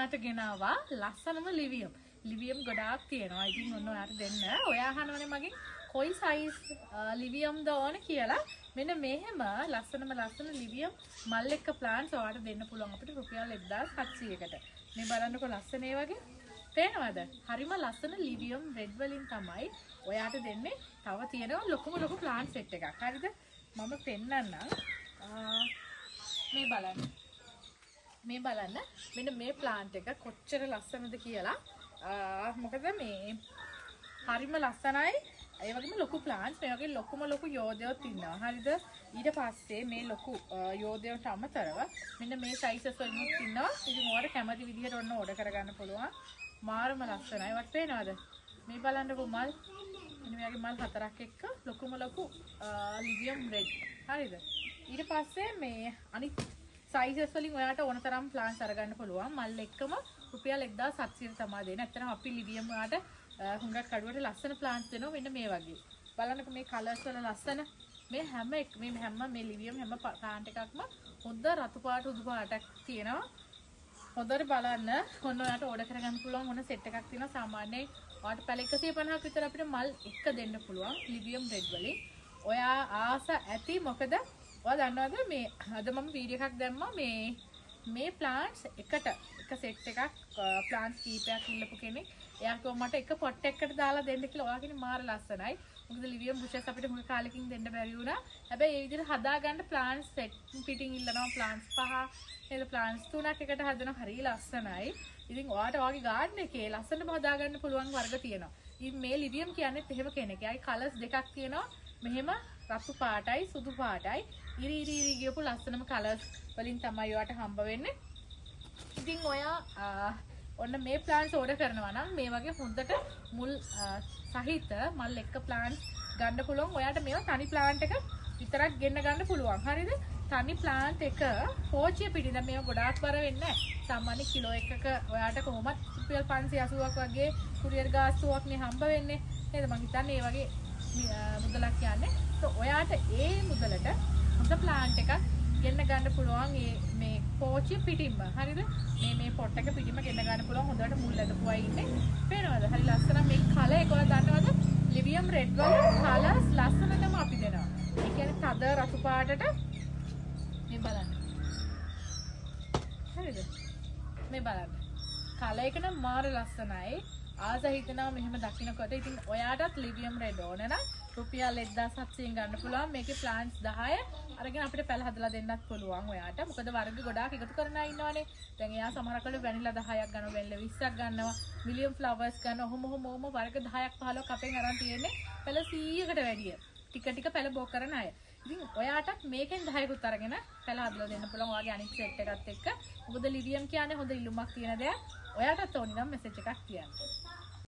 ඔයාට ගෙනාවා ලස්සනම ලිවියම් ගොඩාක් තියෙනවා. ඉතින් ඔන්න ඔයාට දෙන්න. ඔයා අහනවනේ මගෙන් කොයි සයිස් ලිවියම්ද ඕන කියලා. මෙන්න මෙහෙම ලස්සන ලිවියම් මල් එක්ක ප්ලාන්ට්ස් ඔයාට දෙන්න පුළුවන් අපිට රුපියල් 1700කට. මේ බලන්නකො ලස්සන ඒ වගේ. පේනවද? හරිම ලස්සන ලිවියම් රෙඩ් වලින් තමයි ඔයාට දෙන්නේ. තව තියෙනවා ලොකු ප්ලාන්ට් සෙට් එකක්. හරිද? මම පෙන්නන්නම්. මේ බලන්න මෙන්න මේ ප්ලාන්ට් එක කොච්චර ලස්සනද කියලා. මොකද මේ හරිම ලස්සනයි. ඒ වගේම ලොකු ප්ලාන්ට්ස් මේ වගේ ලොකු යෝධයෝත් ඉන්නවා. හරිද? ඊට පස්සේ මේ ලොකු යෝධයන්ට අමතරව මෙන්න මේ සයිසස් වලින් ඉන්නවා. ඉතින් ඔයාලට කැමති විදිහට ඔන්න ඕඩර් කරගන්න පුළුවන්. මාරම ලස්සනයි. වත් පේනවද? මේ බලන්නකො මල්. මෙන්න මේ වගේ මල් හතරක් එක්ක ලොකු ලිවියම් රෙඩ්. හරිද? ඊට පස්සේ මේ අනිත් සයිසස් වලින් ඔයාලට ඕන තරම් ප්ලාන්ට්ස් අරගන්න පුළුවන්. මල් එක්කම රුපියල් 1700 තමයි දෙන්නේ. ඇත්තටම අපි ලිවියම් ඔයාලට හුඟක් කඩුවට ලස්සන ප්ලාන්ට්ස් දෙනවා මෙන්න මේ වගේ. බලන්නකො මේ කලර්ස් වල ලස්සන. මේ හැම මේ ලිවියම් හැම ප්ලාන්ට් එකක්ම හොඳ රතු පාට උදු පාටක් තියෙනවා. හොඳට බලන්න. ඔන්න ඔයාලට ඕඩර් කරගන්න පුළුවන් මොන සෙට් එකක් තියෙනවා. සාමාන්‍යයෙන් ඔයාලට පැල 150ක් විතර අපිට මල් එක දෙන්න පුළුවන් ලිවියම් රෙඩ් වලින්. ඔයා ආස ඇති මොකද ඔයා දන්නවද මේ අද මම වීඩියෝ එකක් දැම්මා මේ ප්ලාන්ට්ස් එක සෙට් එකක් ප්ලාන්ට්ස් කීපයක් ඉල්ලපු කෙනෙක්. එයා කිව්වා මට එක පොට් එකකට දාලා දෙන්න කියලා. ඔයා කියන්නේ මාර ලස්සනයි. මොකද ලිවියම් බුෂස් අපිට මුල් කාලෙකින් දෙන්න බැරි වුණා. හැබැයි මේ විදිහට හදාගන්න ප්ලාන්ට්ස් සෙට් පිටින් ඉල්ලනවා ප්ලාන්ට්ස් 5 නේද ප්ලාන්ට්ස් 3ක් එකට හදනවා. හරිය ලස්සනයි. ඉතින් ඔයාට ඔයාගේ ගාඩන් එකේ ලස්සනම හදාගන්න පුළුවන් වර්ග තියෙනවා. ඉතින් මේ ලිවියම් කියන්නේත් එහෙම කෙනෙක්. එයාගේ කලර්ස් දෙකක් තියෙනවා. මෙහෙම රතු පාටයි සුදු පාටයි ඉරි ගියපු ලස්සනම කලර්ස් වලින් තමයි ඔයාට හම්බ වෙන්නේ. ඉතින් ඔයා ඔන්න මේ ප්ලාන්ට්ස් ඕඩර් කරනවා නම් මේ වගේ හොඳට මුල් සහිත මල් එක්ක ප්ලාන්ට්ස් ගන්න පුළුවන්. ඔයාට මේවා තනි ප්ලාන්ට් එක විතරක් ගෙන්න ගන්න පුළුවන්. හරිද? තනි ප්ලාන්ට් එක පෝච්චිය පිටින් දැන් මේවා ගොඩාක් බර වෙන්නේ නැහැ. සාමාන්‍ය කිලෝ එකක ඔයාට කොහොමත් රුපියල් 580ක් වගේ කුරියර් ගාස්තුවක් නේ හම්බ වෙන්නේ. නේද? මං හිතන්නේ ඒ වගේ මුදලක් කියන්නේ. ඔයාට ඒ මුදලට හොඳ ප්ලාන්ට් එකක් ගෙන්න ගන්න පුළුවන් මේ පෝච්චිය පිටින්ම. හරිද? මේ පොට් එක පිටින්ම ගෙන්න ගන්න පුළුවන්. හොඳට මුල් ඇදපුවා ඉන්නේ. පේනවද? හරි ලස්සන මේ කලර් එක ඔයාලා දන්නවද? ලිවියම් රෙඩ් වල කලර්ස් ලස්සනටම අපි දෙනවා. ඒ කියන්නේ තද රතු පාටට මේ බලන්න. හරිද? මේ බලන්න. කලර් එක නම් මාර ලස්සනයි. ආස හිතනවා මෙහෙම දකින්නකොට. ඉතින් ඔයාටත් ලිවියම් රෙඩ් ඕන නම් රුපියල් 1700න් ගන්න පුළුවන්. මේකේ ප්ලාන්ට්ස් 10 අරගෙන අපිට පැල හදලා දෙන්නත් පුළුවන් ඔයාට. මොකද වර්ග ගොඩාක් එකතු කරන අය ඉන්නවනේ. දැන් එයා සමහරක් වෙලාවට වැනිලා 10ක් ගන්නවා, වැනිලා 20ක් ගන්නවා, මිලියම් ෆ්ලවර්ස් ගන්නවා. ඔහොම වර්ග 10ක් 15ක් අපෙන් අරන් තියෙන්නේ. පැල 100කට වැඩිය. ටික පැල බොක් කරන අය. ඉතින් ඔයාටත් මේකෙන් 10කුත් අරගෙන පැල හදලා දෙන්න පුළුවන්. ඔයාගේ අනිත් සෙට් එකත් එක්ක. මොකද ලිවියම් කියන්නේ හොඳ ඉල්ලුමක් තියෙන දෙයක්. ඔයාටත් ඕනි නම් මෙසේජ් එකක් තියන්න.